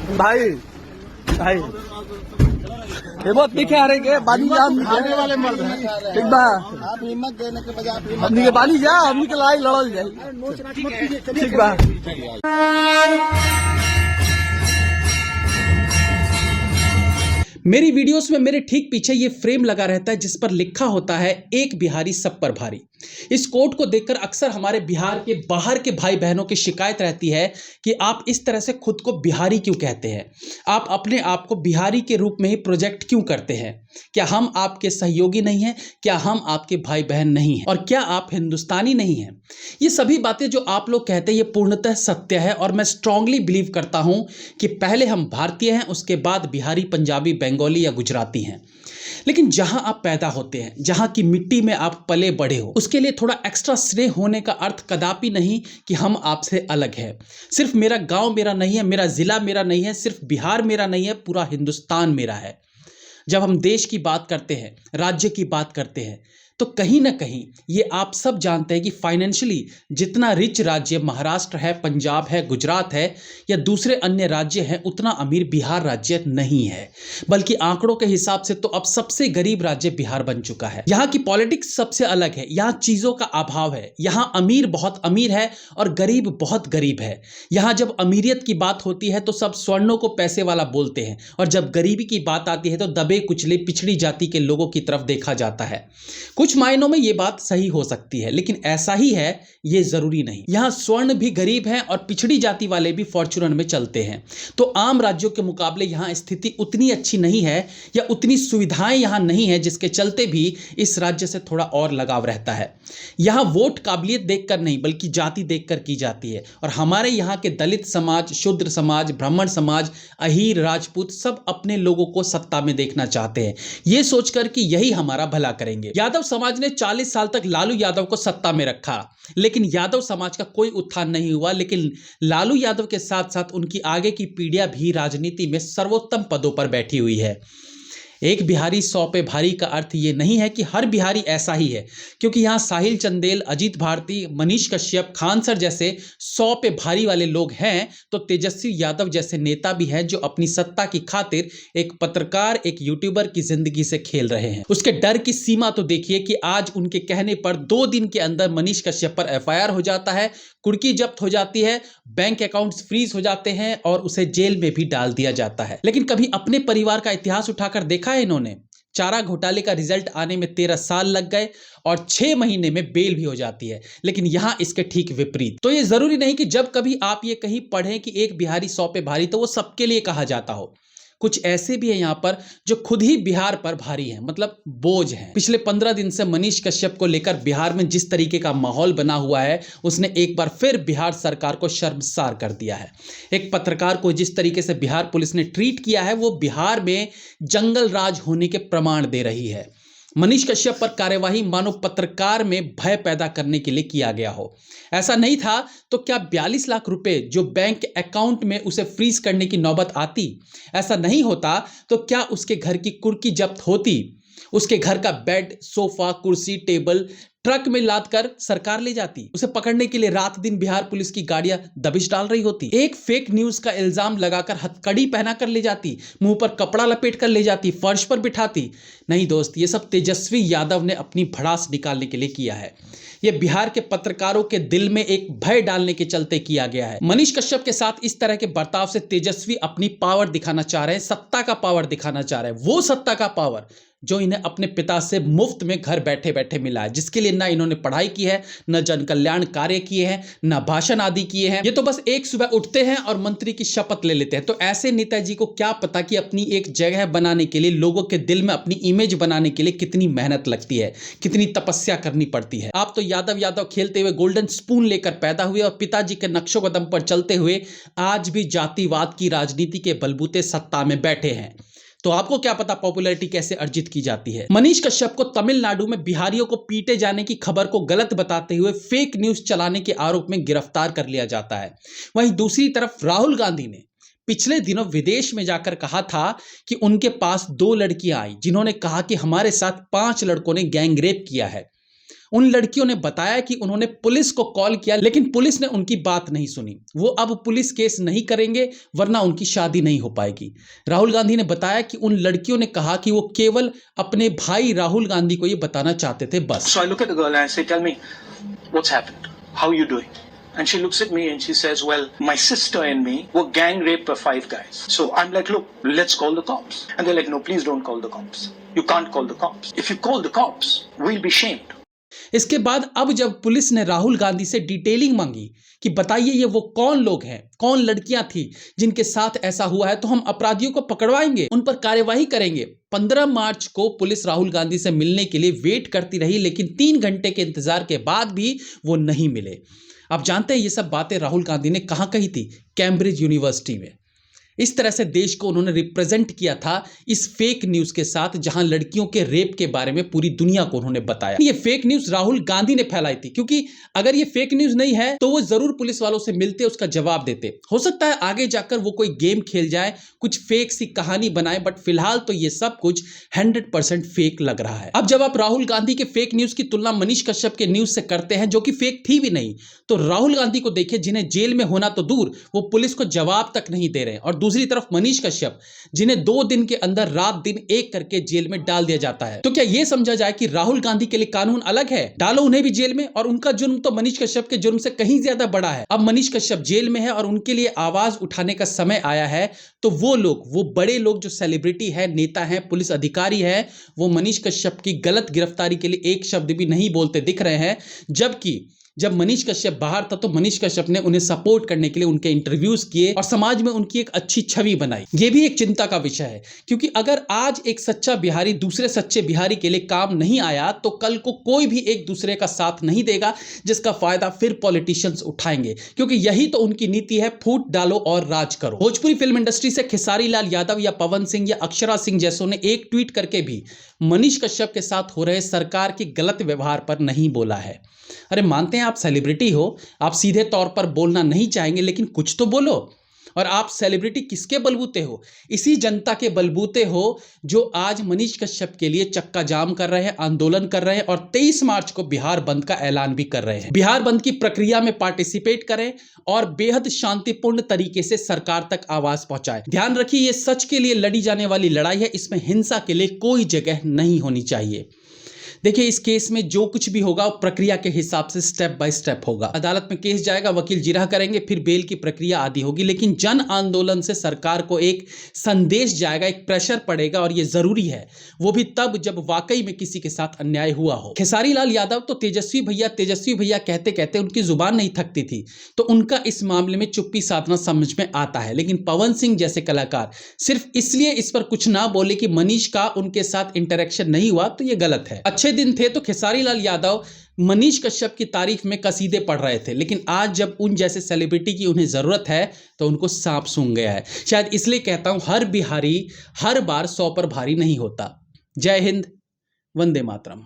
भाई भाई ये बहुत दिखे आ रहे के बाली जा आने वाले मर्द हैं। ठीक बा आप हिम्मत देने के बजाय आप हिम्मत हमनी के बाली जा हमनी के लड़ाई लड़ल जाए ठीक बा। मेरी वीडियोस में मेरे ठीक पीछे ये फ्रेम लगा रहता है जिस पर लिखा होता है एक बिहारी सब पर भारी। इस कोट को देखकर अक्सर हमारे बिहार के बाहर के भाई बहनों की शिकायत रहती है कि आप इस तरह से खुद को बिहारी क्यों कहते हैं, आप अपने आप को बिहारी के रूप में ही प्रोजेक्ट क्यों करते हैं, क्या हम आपके सहयोगी नहीं हैं, क्या हम आपके भाई बहन नहीं हैं और क्या आप हिंदुस्तानी नहीं हैं। ये सभी बातें जो आप लोग कहते हैं ये पूर्णतः सत्य है और मैं स्ट्रांगली बिलीव करता हूं कि पहले हम भारतीय हैं, उसके बाद बिहारी, पंजाबी, बंगाली या गुजराती हैं। लेकिन जहां आप पैदा होते हैं, जहां की मिट्टी में आप पले बड़े हो, उसके लिए थोड़ा एक्स्ट्रा स्नेह होने का अर्थ कदापि नहीं कि हम आपसे अलग है। सिर्फ मेरा गांव मेरा नहीं है, मेरा जिला मेरा नहीं है, सिर्फ बिहार मेरा नहीं है, पूरा हिंदुस्तान मेरा है। जब हम देश की बात करते हैं, राज्य की बात करते हैं, तो कहीं ना कहीं ये आप सब जानते हैं कि फाइनेंशियली जितना रिच राज्य महाराष्ट्र है, पंजाब है, गुजरात है या दूसरे अन्य राज्य हैं, उतना अमीर बिहार राज्य नहीं है। बल्कि आंकड़ों के हिसाब से तो अब सबसे गरीब राज्य बिहार बन चुका है। यहाँ की पॉलिटिक्स सबसे अलग है, यहाँ चीज़ों का अभाव है, यहाँ अमीर बहुत अमीर है और गरीब बहुत गरीब है। यहाँ जब अमीरियत की बात होती है तो सब स्वर्णों को पैसे वाला बोलते हैं और जब गरीबी की बात आती है तो दबे कुचले पिछड़ी जाति के लोगों की तरफ देखा जाता है। कुछ मायनों में ये बात सही हो सकती है, लेकिन ऐसा ही है ये जरूरी नहीं। यहां स्वर्ण भी गरीब हैं और पिछड़ी जाति वाले भी फॉर्च्यूनर में चलते हैं। तो आम राज्यों के मुकाबले यहां स्थिति उतनी अच्छी नहीं है या उतनी सुविधाएं यहां नहीं है, जिसके चलते भी इस राज्य से थोड़ा और लगाव रहता है। यहां वोट काबिलियत देखकर नहीं बल्कि जाति देखकर की जाती है और हमारे यहां के दलित समाज, शूद्र समाज, ब्राह्मण समाज, अहीर, राजपूत सब अपने लोगों को सत्ता में देखना चाहते हैं, ये सोचकर कि यही हमारा भला करेंगे। यादव समाज ने 40 साल तक लालू यादव को सत्ता में रखा, लेकिन यादव समाज का कोई उत्थान नहीं हुआ। लेकिन लालू यादव के साथ साथ उनकी आगे की पीढ़ियां भी राजनीति में सर्वोत्तम पदों पर बैठी हुई है। एक बिहारी 100 पे भारी का अर्थ ये नहीं है कि हर बिहारी ऐसा ही है, क्योंकि यहाँ साहिल चंदेल, अजीत भारती, मनीष कश्यप, खान सर जैसे 100 पे भारी वाले लोग हैं, तो तेजस्वी यादव जैसे नेता भी हैं जो अपनी सत्ता की खातिर एक पत्रकार, एक यूट्यूबर की जिंदगी से खेल रहे हैं। उसके डर की सीमा तो देखिए कि आज उनके कहने पर 2 दिन के अंदर मनीष कश्यप पर FIR हो जाता है, कुर्की जब्त हो जाती है, बैंक अकाउंट्स फ्रीज हो जाते हैं और उसे जेल में भी डाल दिया जाता है। लेकिन कभी अपने परिवार का इतिहास उठाकर देखा है इन्होंने? चारा घोटाले का रिजल्ट आने में 13 साल लग गए और 6 महीने में बेल भी हो जाती है, लेकिन यहां इसके ठीक विपरीत। तो ये जरूरी नहीं कि जब कभी आप ये कहीं पढ़ें कि एक बिहारी 100 पे भारी तो वो सबके लिए कहा जाता हो। कुछ ऐसे भी हैं यहाँ पर जो खुद ही बिहार पर भारी हैं, मतलब बोझ हैं। पिछले 15 दिन से मनीष कश्यप को लेकर बिहार में जिस तरीके का माहौल बना हुआ है, उसने एक बार फिर बिहार सरकार को शर्मसार कर दिया है। एक पत्रकार को जिस तरीके से बिहार पुलिस ने ट्रीट किया है, वो बिहार में जंगल राज होने के प्रमाण दे रही है। मनीष कश्यप पर कार्यवाही मानो पत्रकार में भय पैदा करने के लिए किया गया हो। ऐसा नहीं था तो क्या 42 लाख रुपए जो बैंक अकाउंट में उसे फ्रीज करने की नौबत आती? ऐसा नहीं होता तो क्या उसके घर की कुर्की जब्त होती? उसके घर का बेड, सोफा, कुर्सी, टेबल ट्रक में लाद कर सरकार ले जाती? उसे पकड़ने के लिए रात दिन बिहार पुलिस की गाड़ियां दबिश डाल रही होती? एक फेक न्यूज का इल्जाम लगाकर हथकड़ी पहना कर ले जाती, मुंह पर कपड़ा लपेट कर ले जाती, फर्श पर बिठाती? नहीं दोस्त, ये सब तेजस्वी यादव ने अपनी भड़ास निकालने के लिए किया है। ये बिहार के पत्रकारों के दिल में एक भय डालने के चलते किया गया है। मनीष कश्यप के साथ इस तरह के बर्ताव से तेजस्वी अपनी पावर दिखाना चाह रहे हैं, सत्ता का पावर दिखाना चाह रहे हैं, वो सत्ता का पावर जो इन्हें अपने पिता से मुफ्त में घर बैठे बैठे मिला है, जिसके लिए ना इन्होंने पढ़ाई की है, न जन कल्याण कार्य किए हैं, न भाषण आदि किए हैं। ये तो बस एक सुबह उठते हैं और मंत्री की शपथ ले लेते हैं। तो ऐसे नेताजी को क्या पता कि अपनी एक जगह बनाने के लिए, लोगों के दिल में अपनी इमेज बनाने के लिए कितनी मेहनत लगती है, कितनी तपस्या करनी पड़ती है। आप तो यादव यादव खेलते हुए गोल्डन स्पून लेकर पैदा हुए और पिताजी के नक्शो कदम पर चलते हुए आज भी जातिवाद की राजनीति के बलबूते सत्ता में बैठे हैं। तो आपको क्या पता पॉपुलैरिटी कैसे अर्जित की जाती है। मनीष कश्यप को तमिलनाडु में बिहारियों को पीटे जाने की खबर को गलत बताते हुए फेक न्यूज चलाने के आरोप में गिरफ्तार कर लिया जाता है। वहीं दूसरी तरफ राहुल गांधी ने पिछले दिनों विदेश में जाकर कहा था कि उनके पास 2 लड़कियां आई जिन्होंने कहा कि हमारे साथ 5 लड़कों ने गैंग रेप किया है। उन लड़कियों ने बताया कि उन्होंने पुलिस को कॉल किया, लेकिन पुलिस ने उनकी बात नहीं सुनी। वो अब पुलिस केस नहीं करेंगे वरना उनकी शादी नहीं हो पाएगी। राहुल गांधी ने बताया कि उन लड़कियों ने कहा कि वो केवल अपने भाई राहुल गांधी को ये बताना चाहते थे, बस। So I look at the girl and I say, tell me, what's happened? How are you doing? And she looks at me and she says, well, my sister and me were gang raped by 5 guys. So I'm like, look, let's call the cops. And they're like, no, please don't call the cops. You can't call the cops. If you call the cops, we'll be shamed. इसके बाद अब जब police ने राहुल गांधी से detailing मांगी कि बताइए ये वो कौन लोग हैं, कौन लड़कियां थी जिनके साथ ऐसा हुआ है, तो हम अपराधियों को पकड़वाएंगे, उन पर कार्यवाही करेंगे। 15 मार्च को पुलिस राहुल गांधी से मिलने के लिए वेट करती रही, लेकिन 3 घंटे के इंतजार के बाद भी वो नहीं मिले। आप जानते हैं ये सब बातें राहुल गांधी ने कहां कही थी? कैम्ब्रिज यूनिवर्सिटी में। इस तरह से देश को उन्होंने रिप्रेजेंट किया था इस फेक न्यूज के साथ, जहां लड़कियों के रेप के बारे में पूरी दुनिया को उन्होंने बताया। ये फेक न्यूज राहुल गांधी ने फैलाई थी, क्योंकि अगर ये फेक न्यूज नहीं है तो वो जरूर पुलिस वालों से मिलते, उसका जवाब देते। हो सकता है आगे जाकर वो कोई गेम खेल जाए, कुछ फेक सी कहानी बनाए, बट फिलहाल तो ये सब कुछ 100% फेक लग रहा है। अब जब आप राहुल गांधी के फेक न्यूज की तुलना मनीष कश्यप के न्यूज से करते हैं, जो कि फेक थी भी नहीं, तो राहुल गांधी को देखिए, जिन्हें जेल में होना तो दूर, वो पुलिस को जवाब तक नहीं दे रहे हैं। और दूसरी तरफ मनीष कश्यप, जिन्हें 2 दिन के अंदर रात दिन एक करके जेल में डाल दिया जाता है। तो क्या यह समझा जाए कि राहुल गांधी के लिए कानून अलग है? डालो उन्हें भी जेल में, और उनका जुर्म तो मनीष कश्यप के जुर्म से कहीं ज्यादा बड़ा है। अब मनीष कश्यप जेल में है और उनके लिए आवाज उठाने का समय आया है। तो वो लोग, वो बड़े लोग जो सेलिब्रिटी है, नेता है, पुलिस अधिकारी है, वो मनीष कश्यप की गलत गिरफ्तारी के लिए एक शब्द भी नहीं बोलते दिख रहे हैं। जबकि जब मनीष कश्यप बाहर था तो मनीष कश्यप ने उन्हें सपोर्ट करने के लिए उनके इंटरव्यूज किए और समाज में उनकी एक अच्छी छवि बनाई। यह भी एक चिंता का विषय है, क्योंकि अगर आज एक सच्चा बिहारी दूसरे सच्चे बिहारी के लिए काम नहीं आया, तो कल को कोई भी एक दूसरे का साथ नहीं देगा, जिसका फायदा फिर पॉलिटिशियंस उठाएंगे, क्योंकि यही तो उनकी नीति है, फूट डालो और राज करो। भोजपुरी फिल्म इंडस्ट्री से खेसारी लाल यादव या पवन सिंह या अक्षरा सिंह जैसों ने एक ट्वीट करके भी मनीष कश्यप के साथ हो रहे सरकार के गलत व्यवहार पर नहीं बोला है। अरे मानते हैं आप सेलिब्रिटी हो, आप सीधे तौर पर बोलना नहीं चाहेंगे, लेकिन कुछ तो बोलो। और आप सेलिब्रिटी किसके बलबूते हो? इसी जनता के बलबूते हो जो आज मनीष कश्यप के लिए चक्का जाम कर रहे हैं, आंदोलन कर रहे हैं, और 23 मार्च को बिहार बंद का ऐलान भी कर रहे हैं। बिहार बंद की प्रक्रिया में पार्टिसिपेट करें और बेहद शांतिपूर्ण तरीके से सरकार तक आवाज पहुंचाएं। ध्यान रखिए, ये सच के लिए लड़ी जाने वाली लड़ाई है, इसमें हिंसा के लिए कोई जगह नहीं होनी चाहिए। देखिए, इस केस में जो कुछ भी होगा प्रक्रिया के हिसाब से स्टेप बाय स्टेप होगा। अदालत में केस जाएगा, वकील जिरह करेंगे, फिर बेल की प्रक्रिया आदि होगी। लेकिन जन आंदोलन से सरकार को एक संदेश जाएगा, एक प्रेशर पड़ेगा, और ये जरूरी है। वो भी तब जब वाकई में किसी के साथ अन्याय हुआ हो। खेसारी लाल यादव तो तेजस्वी भैया कहते कहते उनकी जुबान नहीं थकती थी, तो उनका इस मामले में चुप्पी साधना समझ में आता है। लेकिन पवन सिंह जैसे कलाकार सिर्फ इसलिए इस पर कुछ ना बोले कि मनीष का उनके साथ इंटरेक्शन नहीं हुआ, तो ये गलत है। अच्छे दिन थे तो खेसारी लाल यादव मनीष कश्यप की तारीफ में कसीदे पढ़ रहे थे, लेकिन आज जब उन जैसे सेलिब्रिटी की उन्हें जरूरत है तो उनको सांप सूंघ गया है। शायद इसलिए कहता हूं, हर बिहारी हर बार 100 पर भारी नहीं होता। जय हिंद, वंदे मातरम।